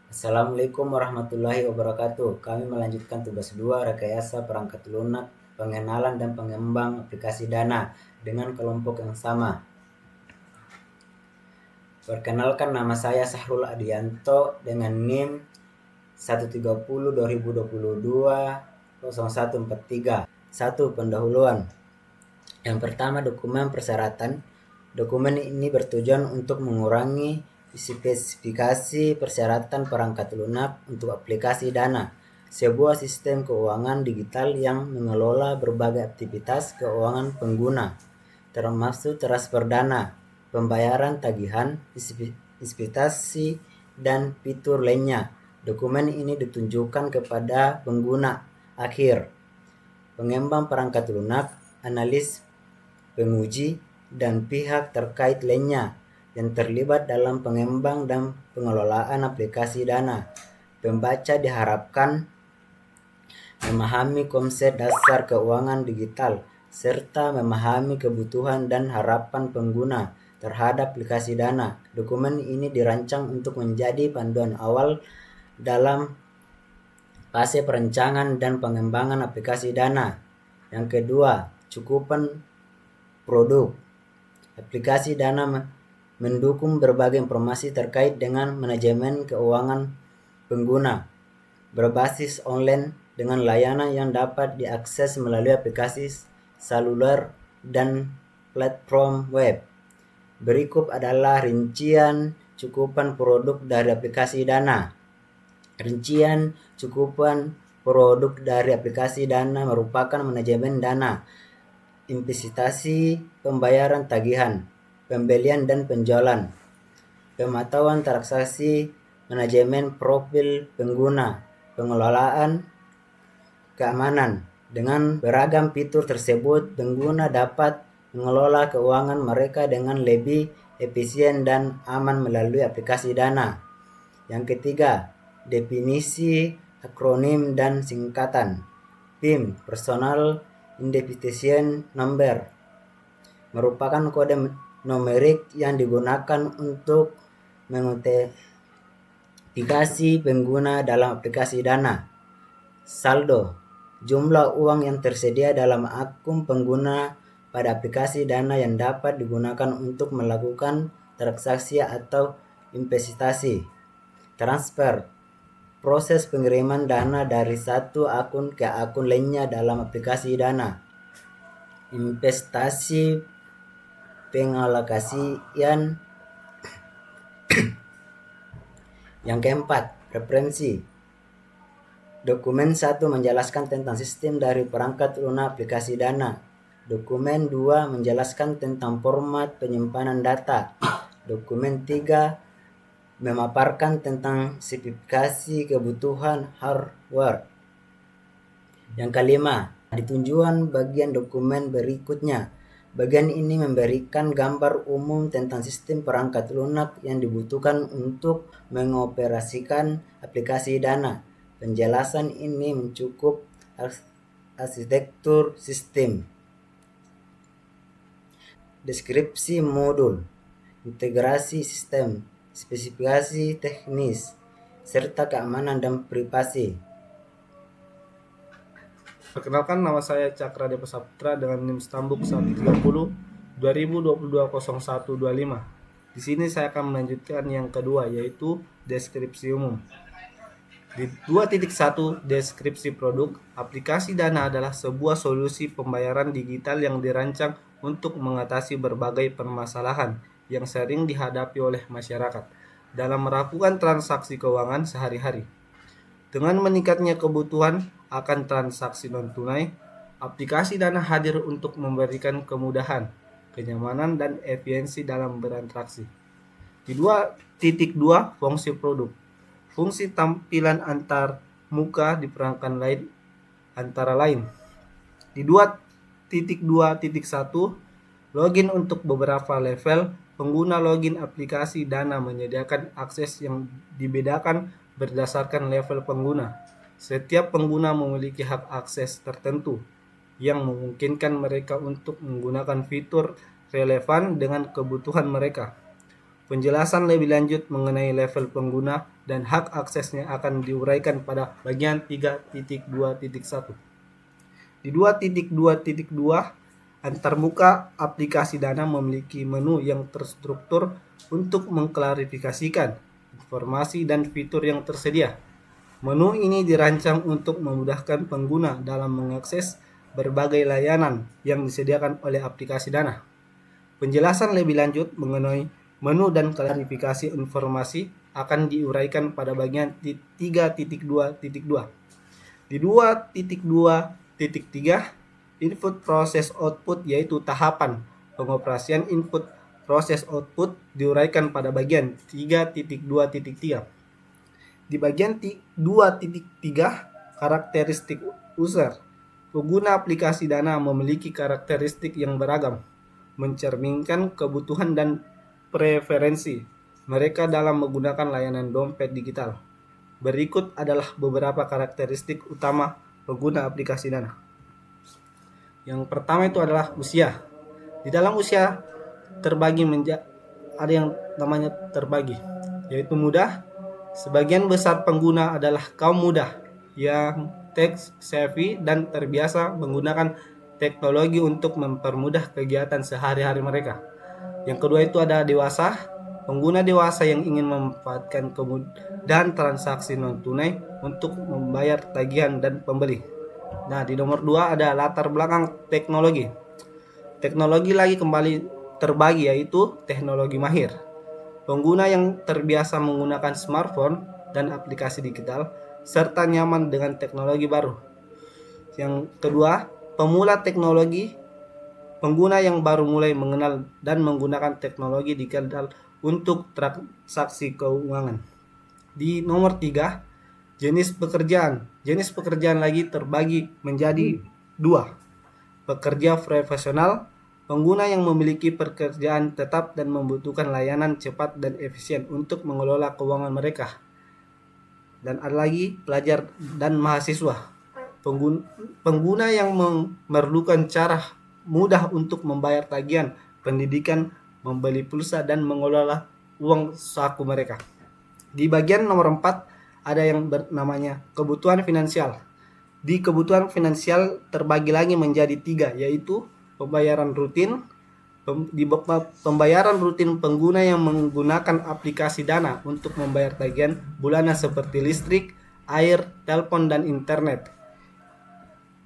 Assalamualaikum warahmatullahi wabarakatuh. Kami melanjutkan tugas 2 rekayasa perangkat lunak, pengenalan dan pengembang aplikasi Dana dengan kelompok yang sama. Perkenalkan, nama saya Sahrul Adianto dengan NIM 130 2022 0143. 1. Pendahuluan. Yang pertama, dokumen persyaratan. Dokumen ini bertujuan untuk mengurangi spesifikasi persyaratan perangkat lunak untuk aplikasi Dana, sebuah sistem keuangan digital yang mengelola berbagai aktivitas keuangan pengguna, termasuk transfer dana, pembayaran tagihan, investasi, dan fitur lainnya. Dokumen ini ditunjukkan kepada pengguna akhir, pengembang perangkat lunak, analis, penguji, dan pihak terkait lainnya yang terlibat dalam pengembang dan pengelolaan aplikasi Dana. Pembaca diharapkan memahami konsep dasar keuangan digital serta memahami kebutuhan dan harapan pengguna terhadap aplikasi Dana. Dokumen ini dirancang untuk menjadi panduan awal dalam fase perencanaan dan pengembangan aplikasi Dana. Yang kedua, cukupan produk. Aplikasi Dana mendukung berbagai informasi terkait dengan manajemen keuangan pengguna, berbasis online dengan layanan yang dapat diakses melalui aplikasi seluler dan platform web. Berikut adalah rincian cukupan produk dari aplikasi Dana. Rincian cukupan produk dari aplikasi Dana merupakan manajemen dana, investasi, pembayaran tagihan, pembelian dan penjualan, pemantauan transaksi, manajemen profil pengguna, pengelolaan keamanan. Dengan beragam fitur tersebut, pengguna dapat mengelola keuangan mereka dengan lebih efisien dan aman melalui aplikasi Dana. Yang ketiga, definisi, akronim, dan singkatan. PIN, Personal Identification Number, merupakan kode numerik yang digunakan untuk mengidentifikasi pengguna dalam aplikasi Dana. Saldo, jumlah uang yang tersedia dalam akun pengguna pada aplikasi Dana yang dapat digunakan untuk melakukan transaksi atau investasi. Transfer, proses pengiriman dana dari satu akun ke akun lainnya dalam aplikasi Dana. Investasi, pengalokasian. Yang keempat, referensi. Dokumen 1 menjelaskan tentang sistem dari perangkat lunak aplikasi Dana. Dokumen 2 menjelaskan tentang format penyimpanan data. Dokumen 3 memaparkan tentang spesifikasi kebutuhan hardware. Yang kelima, ditunjukkan bagian dokumen berikutnya. Bagian ini memberikan gambar umum tentang sistem perangkat lunak yang dibutuhkan untuk mengoperasikan aplikasi Dana. Penjelasan ini mencakup arsitektur sistem, deskripsi modul, integrasi sistem, spesifikasi teknis, serta keamanan dan privasi. Perkenalkan, nama saya Cakra Depa Saputra dengan NIM Stambuk 130 2022 0125. Di sini saya akan melanjutkan yang kedua, yaitu deskripsi umum. Di 2.1 deskripsi produk, aplikasi Dana adalah sebuah solusi pembayaran digital yang dirancang untuk mengatasi berbagai permasalahan yang sering dihadapi oleh masyarakat dalam melakukan transaksi keuangan sehari-hari. Dengan meningkatnya kebutuhan akan transaksi non-tunai, aplikasi Dana hadir untuk memberikan kemudahan, kenyamanan, dan efisiensi dalam berinteraksi. Di 2.2 fungsi produk. Fungsi tampilan antar muka diperankan lain antara lain. Di 2.2.1 login untuk beberapa level. Pengguna login aplikasi Dana menyediakan akses yang dibedakan berdasarkan level pengguna. Setiap pengguna memiliki hak akses tertentu yang memungkinkan mereka untuk menggunakan fitur relevan dengan kebutuhan mereka. Penjelasan lebih lanjut mengenai level pengguna dan hak aksesnya akan diuraikan pada bagian 3.2.1. Di 2.2.2, antarmuka aplikasi Dana memiliki menu yang terstruktur untuk mengklarifikasikan informasi dan fitur yang tersedia. Menu ini dirancang untuk memudahkan pengguna dalam mengakses berbagai layanan yang disediakan oleh aplikasi Dana. Penjelasan lebih lanjut mengenai menu dan klarifikasi informasi akan diuraikan pada bagian 3.2.2. Di 2.2.3, input proses output yaitu tahapan pengoperasian input proses output diuraikan pada bagian 3.2.3. Di bagian 2.3, karakteristik user. Pengguna aplikasi Dana memiliki karakteristik yang beragam, mencerminkan kebutuhan dan preferensi mereka dalam menggunakan layanan dompet digital. Berikut adalah beberapa karakteristik utama pengguna aplikasi Dana. Yang pertama itu adalah usia. Di dalam usia terbagi ada yang namanya terbagi, yaitu muda. Sebagian besar pengguna adalah kaum muda yang tech savvy dan terbiasa menggunakan teknologi untuk mempermudah kegiatan sehari-hari mereka. Yang kedua itu ada dewasa, pengguna dewasa yang ingin memanfaatkan kemudahan transaksi non-tunai untuk membayar tagihan dan pembeli. Nah, di nomor 2 ada latar belakang teknologi. Teknologi lagi kembali terbagi, yaitu teknologi mahir. Pengguna yang terbiasa menggunakan smartphone dan aplikasi digital serta nyaman dengan teknologi baru. Yang kedua, pemula teknologi, pengguna yang baru mulai mengenal dan menggunakan teknologi digital untuk transaksi keuangan. Di nomor 3, jenis pekerjaan. Jenis pekerjaan lagi terbagi menjadi 2. Pekerja profesional, pengguna yang memiliki pekerjaan tetap dan membutuhkan layanan cepat dan efisien untuk mengelola keuangan mereka. Dan ada lagi pelajar dan mahasiswa, pengguna yang memerlukan cara mudah untuk membayar tagihan pendidikan, membeli pulsa, dan mengelola uang saku mereka. Di bagian nomor 4 ada yang namanya kebutuhan finansial. Di kebutuhan finansial terbagi lagi menjadi 3, yaitu pembayaran rutin. Di pembayaran rutin, pengguna yang menggunakan aplikasi Dana untuk membayar tagihan bulanan seperti listrik, air, telepon, dan internet.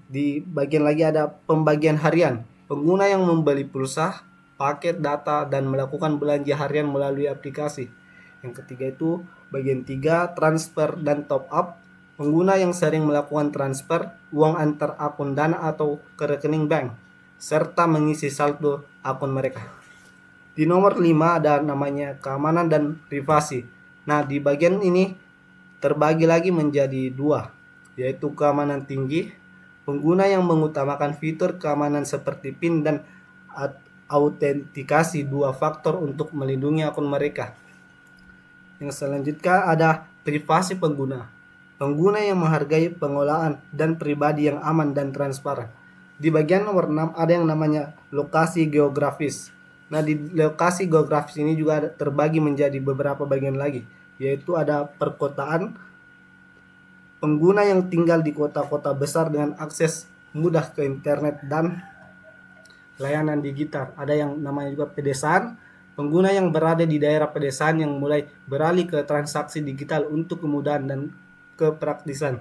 Di bagian lagi ada pembagian harian. Pengguna yang membeli pulsa, paket data, dan melakukan belanja harian melalui aplikasi. Yang ketiga itu bagian 3, transfer dan top up. Pengguna yang sering melakukan transfer uang antar akun Dana atau ke rekening bank, serta mengisi saldo akun mereka. Di nomor 5 ada namanya keamanan dan privasi. Nah, di bagian ini terbagi lagi menjadi 2, yaitu keamanan tinggi. Pengguna yang mengutamakan fitur keamanan seperti PIN dan autentikasi 2 faktor untuk melindungi akun mereka. Yang selanjutnya ada privasi pengguna. Pengguna yang menghargai pengolahan dan pribadi yang aman dan transparan. Di bagian nomor 6 ada yang namanya lokasi geografis. Nah, di lokasi geografis ini juga terbagi menjadi beberapa bagian lagi, yaitu ada perkotaan, pengguna yang tinggal di kota-kota besar dengan akses mudah ke internet dan layanan digital. Ada yang namanya juga pedesaan, pengguna yang berada di daerah pedesaan yang mulai beralih ke transaksi digital untuk kemudahan dan kepraktisan.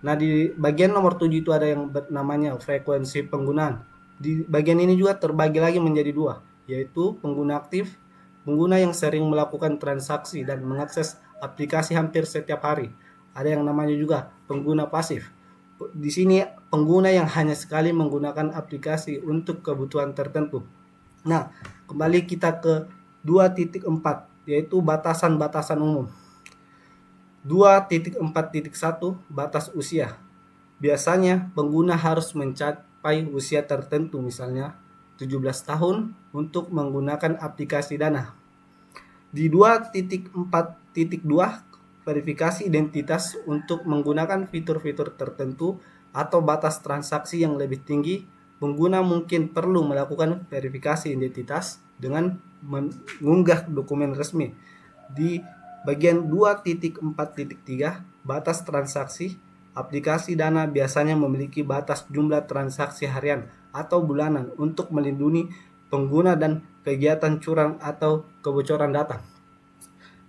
Nah, di bagian nomor 7 itu ada yang namanya frekuensi penggunaan. Di bagian ini juga terbagi lagi menjadi 2, yaitu pengguna aktif, pengguna yang sering melakukan transaksi dan mengakses aplikasi hampir setiap hari. Ada yang namanya juga pengguna pasif. Di sini pengguna yang hanya sekali menggunakan aplikasi untuk kebutuhan tertentu. Nah, kembali kita ke 2.4, yaitu batasan-batasan umum. 2.4.1 batas usia. Biasanya pengguna harus mencapai usia tertentu, misalnya 17 tahun untuk menggunakan aplikasi Dana. Di 2.4.2, verifikasi identitas untuk menggunakan fitur-fitur tertentu atau batas transaksi yang lebih tinggi pengguna mungkin perlu melakukan verifikasi identitas dengan mengunggah dokumen resmi. Di bagian 2.4.3 batas transaksi, aplikasi Dana biasanya memiliki batas jumlah transaksi harian atau bulanan untuk melindungi pengguna dan kegiatan curang atau kebocoran data.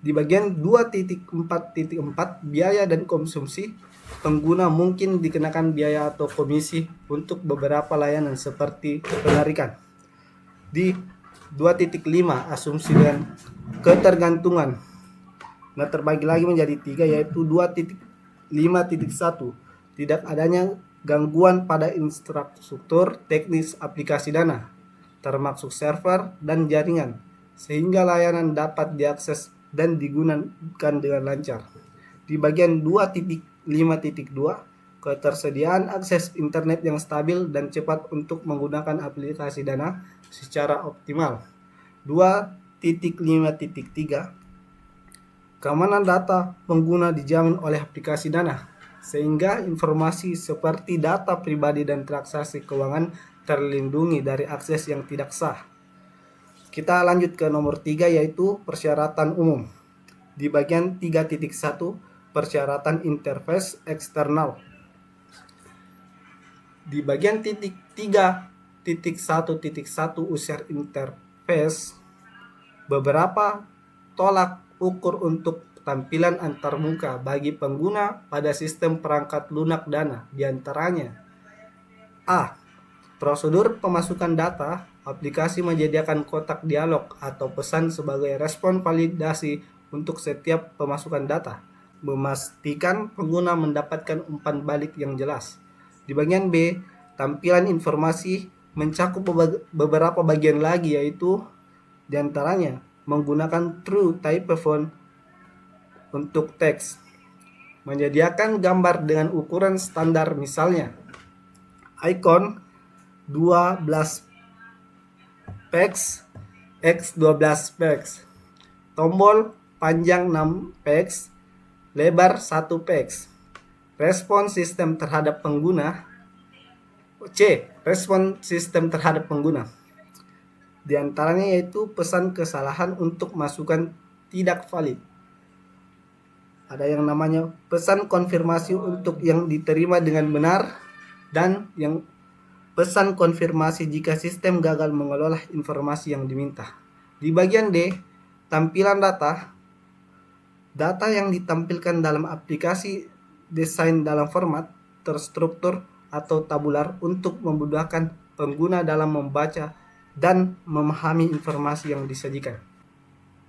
Di bagian 2.4.4 biaya dan konsumsi, pengguna mungkin dikenakan biaya atau komisi untuk beberapa layanan seperti penarikan. Di 2.5 asumsi dan ketergantungan. Nah, terbagi lagi menjadi 3, yaitu 2.5.1 tidak adanya gangguan pada infrastruktur teknis aplikasi Dana, termasuk server dan jaringan, sehingga layanan dapat diakses dan digunakan dengan lancar. Di bagian 2.5.2, ketersediaan akses internet yang stabil dan cepat untuk menggunakan aplikasi Dana secara optimal. 2.5.3, keamanan data pengguna dijamin oleh aplikasi Dana, sehingga informasi seperti data pribadi dan transaksi keuangan terlindungi dari akses yang tidak sah. Kita lanjut ke nomor 3, yaitu persyaratan umum. Di bagian 3.1, persyaratan interface eksternal. Di bagian 3.1.1 user interface, beberapa tolak ukur untuk tampilan antarmuka bagi pengguna pada sistem perangkat lunak Dana, diantaranya A. Prosedur pemasukan data. Aplikasi menyediakan kotak dialog atau pesan sebagai respon validasi untuk setiap pemasukan data, memastikan pengguna mendapatkan umpan balik yang jelas. Di bagian B, tampilan informasi mencakup beberapa bagian lagi, yaitu diantaranya menggunakan true typeform untuk teks, menyediakan gambar dengan ukuran standar, misalnya icon 12 px x 12 px, tombol panjang 6 px, lebar 1 px. Respon sistem terhadap pengguna. C. Respon sistem terhadap pengguna. Di antaranya yaitu pesan kesalahan untuk masukan tidak valid. Ada yang namanya pesan konfirmasi untuk yang diterima dengan benar, dan yang pesan konfirmasi jika sistem gagal mengelola informasi yang diminta. Di bagian D, tampilan data. Data yang ditampilkan dalam aplikasi desain dalam format terstruktur atau tabular untuk memudahkan pengguna dalam membaca dan memahami informasi yang disajikan.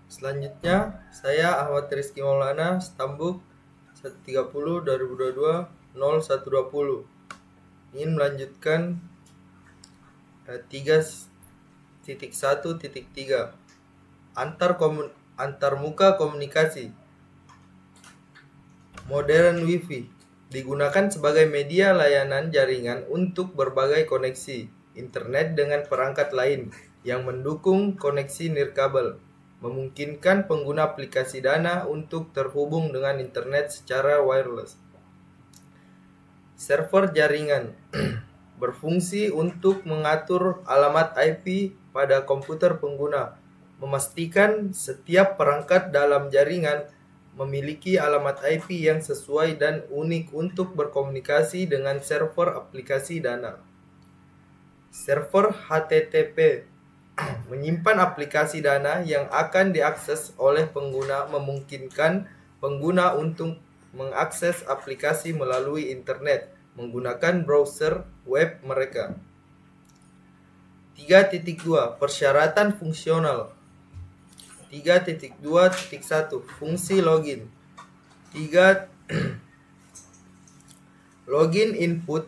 Selanjutnya, saya Ahmad Rizky Maulana, Stambuk 130 2022 0120. Ingin melanjutkan 3.1.3 antarmuka komunikasi. Modern Wi-Fi digunakan sebagai media layanan jaringan untuk berbagai koneksi internet dengan perangkat lain yang mendukung koneksi nirkabel, memungkinkan pengguna aplikasi Dana untuk terhubung dengan internet secara wireless. Server jaringan berfungsi untuk mengatur alamat IP pada komputer pengguna, memastikan setiap perangkat dalam jaringan memiliki alamat IP yang sesuai dan unik untuk berkomunikasi dengan server aplikasi Dana. Server HTTP menyimpan aplikasi Dana yang akan diakses oleh pengguna, memungkinkan pengguna untuk mengakses aplikasi melalui internet menggunakan browser web mereka. 3.2 Persyaratan fungsional. 3.2.1 Fungsi login. 3. Login input.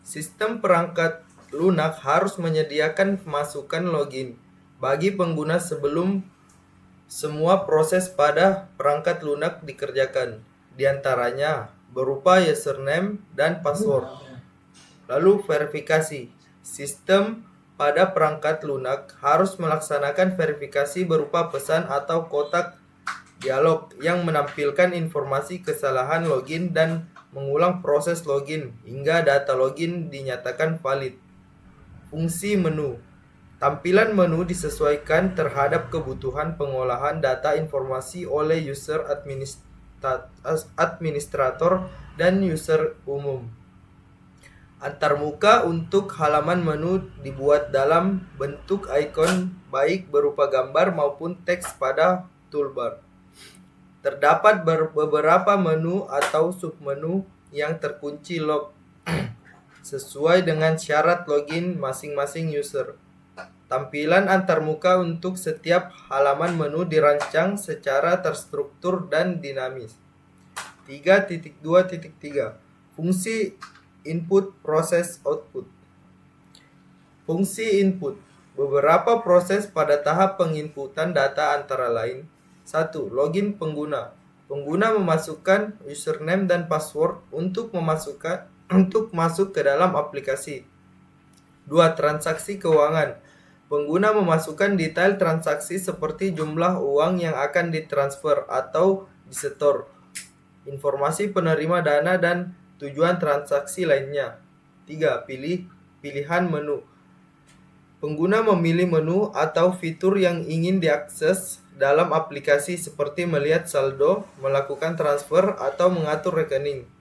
Sistem perangkat lunak harus menyediakan masukan login bagi pengguna sebelum semua proses pada perangkat lunak dikerjakan, diantaranya berupa username dan password. Lalu verifikasi. Sistem pada perangkat lunak harus melaksanakan verifikasi berupa pesan atau kotak dialog yang menampilkan informasi kesalahan login dan mengulang proses login hingga data login dinyatakan valid. Fungsi menu. Tampilan menu disesuaikan terhadap kebutuhan pengolahan data informasi oleh user administrator dan user umum. Antarmuka untuk halaman menu dibuat dalam bentuk ikon baik berupa gambar maupun teks pada toolbar. Terdapat beberapa menu atau submenu yang terkunci lock sesuai dengan syarat login masing-masing user. Tampilan antarmuka untuk setiap halaman menu dirancang secara terstruktur dan dinamis. 3.2.3 Fungsi input, proses, output. Fungsi input. Beberapa proses pada tahap penginputan data antara lain. 1. Login pengguna. Pengguna memasukkan username dan password untuk masuk ke dalam aplikasi. 2. Transaksi keuangan. Pengguna memasukkan detail transaksi seperti jumlah uang yang akan ditransfer atau disetor, informasi penerima dana dan tujuan transaksi lainnya. 3. Pilihan menu. Pengguna memilih menu atau fitur yang ingin diakses dalam aplikasi seperti melihat saldo, melakukan transfer, atau mengatur rekening.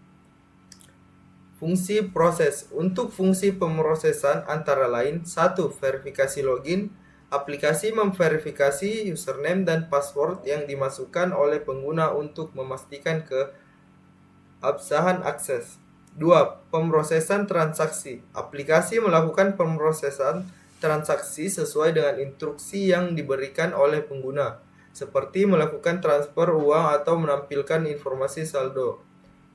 Fungsi proses. Untuk fungsi pemrosesan antara lain 1. Verifikasi login. Aplikasi memverifikasi username dan password yang dimasukkan oleh pengguna untuk memastikan keabsahan akses. 2. Pemrosesan transaksi. Aplikasi melakukan pemrosesan transaksi sesuai dengan instruksi yang diberikan oleh pengguna, seperti melakukan transfer uang atau menampilkan informasi saldo.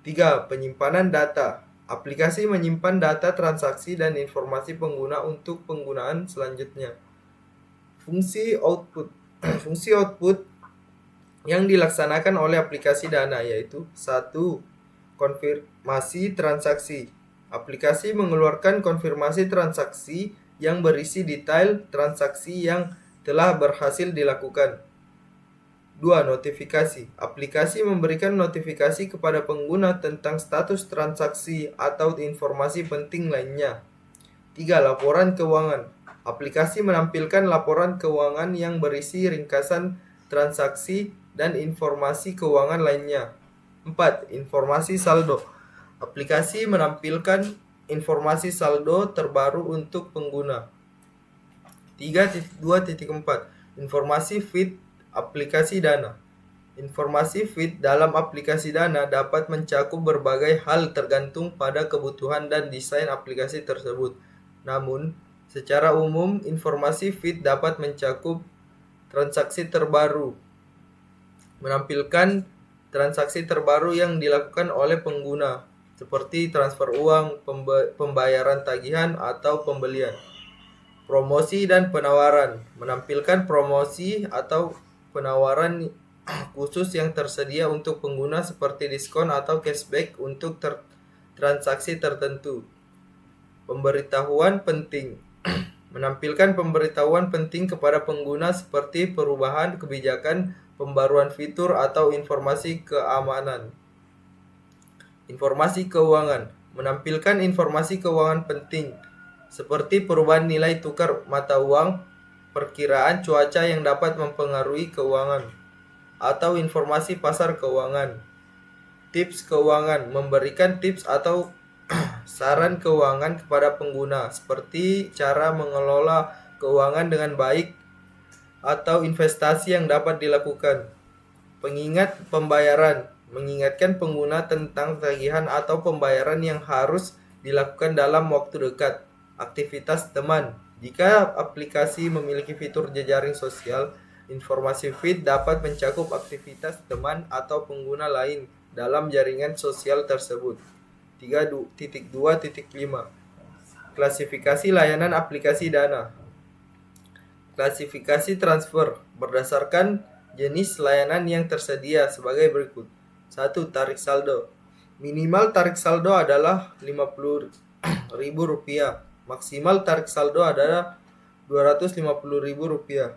3. Penyimpanan data. Aplikasi menyimpan data transaksi dan informasi pengguna untuk penggunaan selanjutnya. Fungsi output. Fungsi output yang dilaksanakan oleh aplikasi Dana yaitu 1. Konfirmasi transaksi. Aplikasi mengeluarkan konfirmasi transaksi yang berisi detail transaksi yang telah berhasil dilakukan. 2. Notifikasi. Aplikasi memberikan notifikasi kepada pengguna tentang status transaksi atau informasi penting lainnya. 3. Laporan keuangan. Aplikasi menampilkan laporan keuangan yang berisi ringkasan transaksi dan informasi keuangan lainnya. 4. Informasi saldo. Aplikasi menampilkan informasi saldo terbaru untuk pengguna. 3.2.4 Informasi feed aplikasi Dana. Informasi feed dalam aplikasi Dana dapat mencakup berbagai hal tergantung pada kebutuhan dan desain aplikasi tersebut. Namun, secara umum, informasi feed dapat mencakup transaksi terbaru, menampilkan transaksi terbaru yang dilakukan oleh pengguna, seperti transfer uang, pembayaran tagihan, atau pembelian. Promosi dan penawaran, menampilkan promosi atau penawaran khusus yang tersedia untuk pengguna seperti diskon atau cashback untuk transaksi tertentu. Pemberitahuan penting, menampilkan pemberitahuan penting kepada pengguna seperti perubahan kebijakan, pembaruan fitur, atau informasi keamanan. Informasi keuangan, menampilkan informasi keuangan penting seperti perubahan nilai tukar mata uang, perkiraan cuaca yang dapat mempengaruhi keuangan, atau informasi pasar keuangan. Tips keuangan, memberikan tips atau saran keuangan kepada pengguna, seperti cara mengelola keuangan dengan baik atau investasi yang dapat dilakukan. Pengingat pembayaran, mengingatkan pengguna tentang tagihan atau pembayaran yang harus dilakukan dalam waktu dekat. Aktivitas teman. Jika aplikasi memiliki fitur jejaring sosial, informasi feed dapat mencakup aktivitas teman atau pengguna lain dalam jaringan sosial tersebut. 3.2.5 Klasifikasi layanan aplikasi Dana. Klasifikasi transfer berdasarkan jenis layanan yang tersedia sebagai berikut. 1. Tarik saldo. Minimal tarik saldo adalah Rp50.000. Maksimal tarik saldo adalah Rp250.000.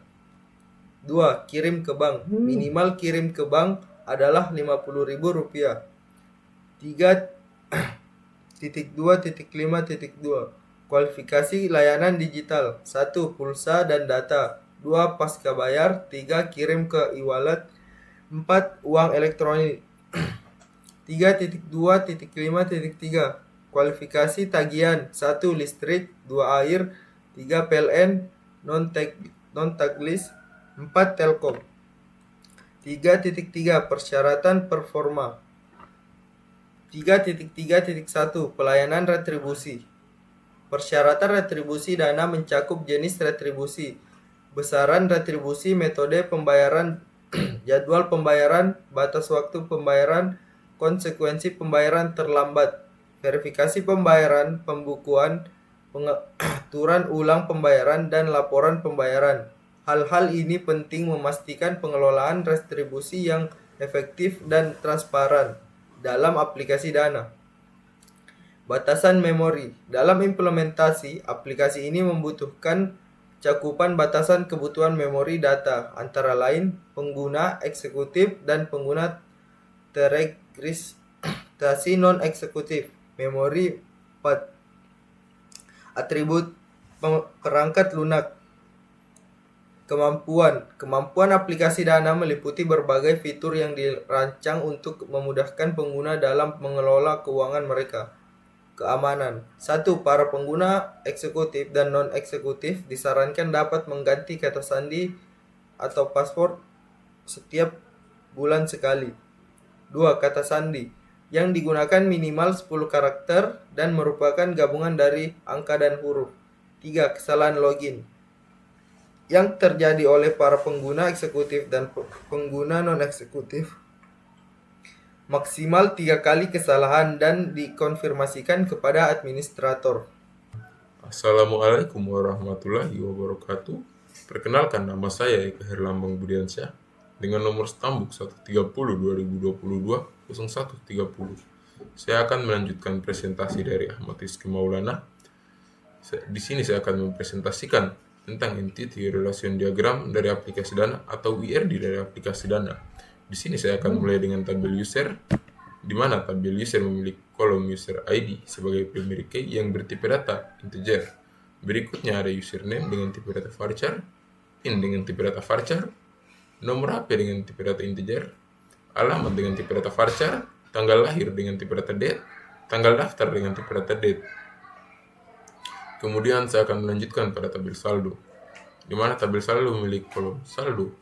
2. Kirim ke bank. Minimal kirim ke bank adalah Rp50.000. 3.2.5.2 Kualifikasi layanan digital. 1. Pulsa dan data. 2. Pasca bayar. 3. Kirim ke e-wallet. 4. Uang elektronik. 3.2.5.3 Kualifikasi tagihan. 1. Listrik. 2. Air. 3. PLN non-taglis. 4. Telkom. 3.3 Persyaratan performa. 3.3.1 Pelayanan retribusi. Persyaratan retribusi dana mencakup jenis retribusi, besaran retribusi, metode pembayaran, jadwal pembayaran, batas waktu pembayaran, konsekuensi pembayaran terlambat, verifikasi pembayaran, pembukuan, pengaturan ulang pembayaran, dan laporan pembayaran. Hal-hal ini penting memastikan pengelolaan retribusi yang efektif dan transparan dalam aplikasi dana. Batasan memori. Dalam implementasi, aplikasi ini membutuhkan cakupan batasan kebutuhan memori data, antara lain pengguna eksekutif dan pengguna terregistrasi non-eksekutif. Memori atribut perangkat lunak. Kemampuan aplikasi dana meliputi berbagai fitur yang dirancang untuk memudahkan pengguna dalam mengelola keuangan mereka. Keamanan. 1. Para pengguna eksekutif dan non-eksekutif disarankan dapat mengganti kata sandi atau password setiap bulan sekali. 2. Kata sandi yang digunakan minimal 10 karakter dan merupakan gabungan dari angka dan huruf. 3. Kesalahan login yang terjadi oleh para pengguna eksekutif dan pengguna non-eksekutif. Maksimal 3 kali kesalahan dan dikonfirmasikan kepada administrator. Assalamualaikum warahmatullahi wabarakatuh. Perkenalkan, nama saya Eka Herlambang Budiansyah dengan nomor stambuk 130 2022 0130. Saya akan melanjutkan presentasi dari Ahmad Rizky Maulana. Di sini saya akan mempresentasikan tentang Entity Relation Diagram dari aplikasi Dana atau ERD dari aplikasi Dana. Di sini saya akan mulai dengan tabel user, di mana tabel user memiliki kolom user ID sebagai primary key yang bertipe data integer. Berikutnya ada username dengan tipe data varchar, PIN dengan tipe data varchar, nomor HP dengan tipe data integer, alamat dengan tipe data varchar, tanggal lahir dengan tipe data date, tanggal daftar dengan tipe data date. Kemudian saya akan melanjutkan pada tabel saldo, di mana tabel saldo memiliki kolom saldo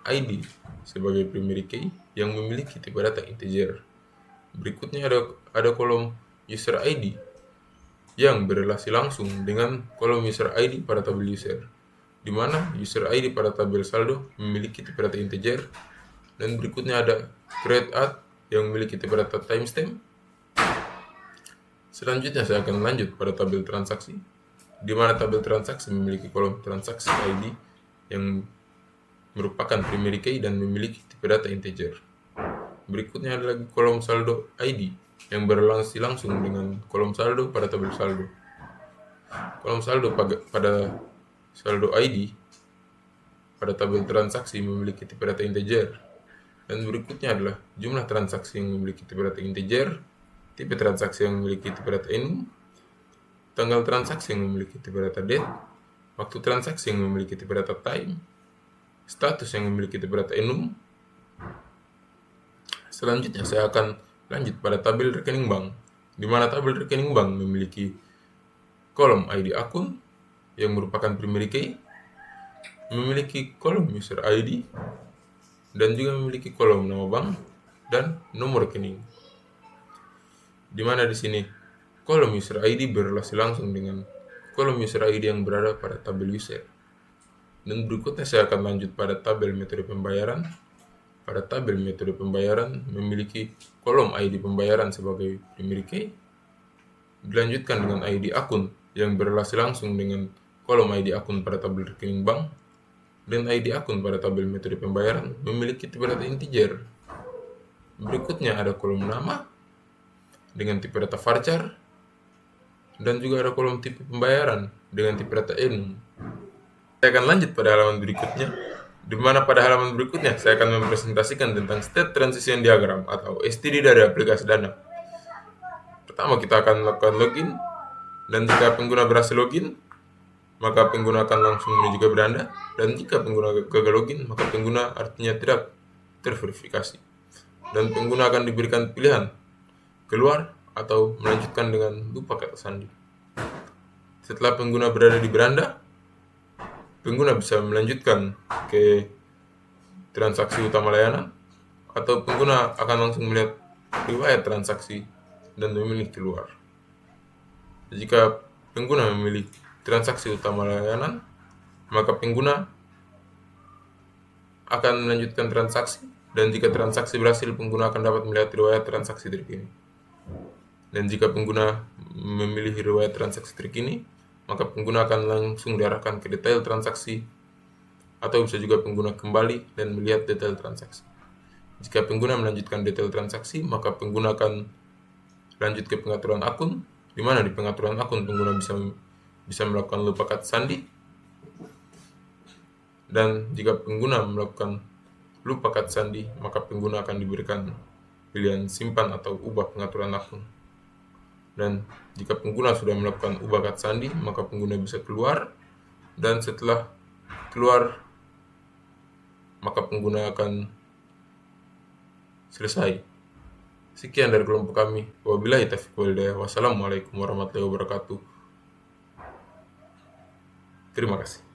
ID sebagai primary key yang memiliki tipe data integer. Berikutnya ada kolom user ID yang berrelasi langsung dengan kolom user ID pada tabel user, di mana user ID pada tabel saldo memiliki tipe data integer. Dan berikutnya ada create add yang memiliki tipe data timestamp. Selanjutnya saya akan lanjut pada tabel transaksi, di mana tabel transaksi memiliki kolom transaksi ID yang merupakan primary key dan memiliki tipe data integer. Berikutnya ada lagi kolom saldo ID yang berrelasi langsung dengan kolom saldo pada tabel saldo. Kolom saldo pada saldo ID pada tabel transaksi memiliki tipe data integer. Dan berikutnya adalah jumlah transaksi yang memiliki tipe data integer, tipe transaksi yang memiliki tipe data enum, tanggal transaksi yang memiliki tipe data date, waktu transaksi yang memiliki tipe data time, status yang memiliki tipe data enum. Selanjutnya saya akan lanjut pada tabel rekening bank, di mana tabel rekening bank memiliki kolom ID akun yang merupakan primary key, memiliki kolom user ID, dan juga memiliki kolom nama bank dan nomor rekening. Di mana di sini kolom user ID berrelasi langsung dengan kolom user ID yang berada pada tabel user. Dan berikutnya saya akan lanjut pada tabel metode pembayaran. Pada tabel metode pembayaran memiliki kolom ID pembayaran sebagai primary key, dilanjutkan dengan ID akun yang berrelasi langsung dengan kolom ID akun pada tabel rekening bank, dan ID akun pada tabel metode pembayaran memiliki tipe data integer. Berikutnya ada kolom nama dengan tipe data varchar, dan juga ada kolom tipe pembayaran dengan tipe data enum. Saya akan lanjut pada halaman berikutnya, di mana pada halaman berikutnya saya akan mempresentasikan tentang State Transition Diagram atau STD dari aplikasi Dana. Pertama kita akan melakukan login Dan jika pengguna berhasil login, maka pengguna akan langsung menuju ke beranda. Dan jika pengguna gagal login, maka pengguna artinya tidak terverifikasi. Dan pengguna akan diberikan pilihan keluar atau melanjutkan dengan lupa kata sandi. Setelah pengguna berada di beranda, pengguna bisa melanjutkan ke transaksi utama layanan, atau pengguna akan langsung melihat riwayat transaksi dan memilih keluar. Jika pengguna memilih transaksi utama layanan, maka pengguna akan melanjutkan transaksi, dan jika transaksi berhasil, pengguna akan dapat melihat riwayat transaksi terkini. Dan jika pengguna memilih riwayat transaksi terkini, maka pengguna akan langsung diarahkan ke detail transaksi, atau bisa juga pengguna kembali dan melihat detail transaksi. Jika pengguna melanjutkan detail transaksi, maka pengguna akan lanjut ke pengaturan akun, di mana di pengaturan akun pengguna bisa melakukan lupa kata sandi. Dan jika pengguna melakukan lupa kata sandi, maka pengguna akan diberikan pilihan simpan atau ubah pengaturan akun. Dan jika pengguna sudah melakukan ubah kata sandi, maka pengguna bisa keluar, dan setelah keluar, maka pengguna akan selesai. Sekian dari kelompok kami. Wabillahi taufiq wal hidayah. Wassalamualaikum warahmatullahi wabarakatuh. Terima kasih.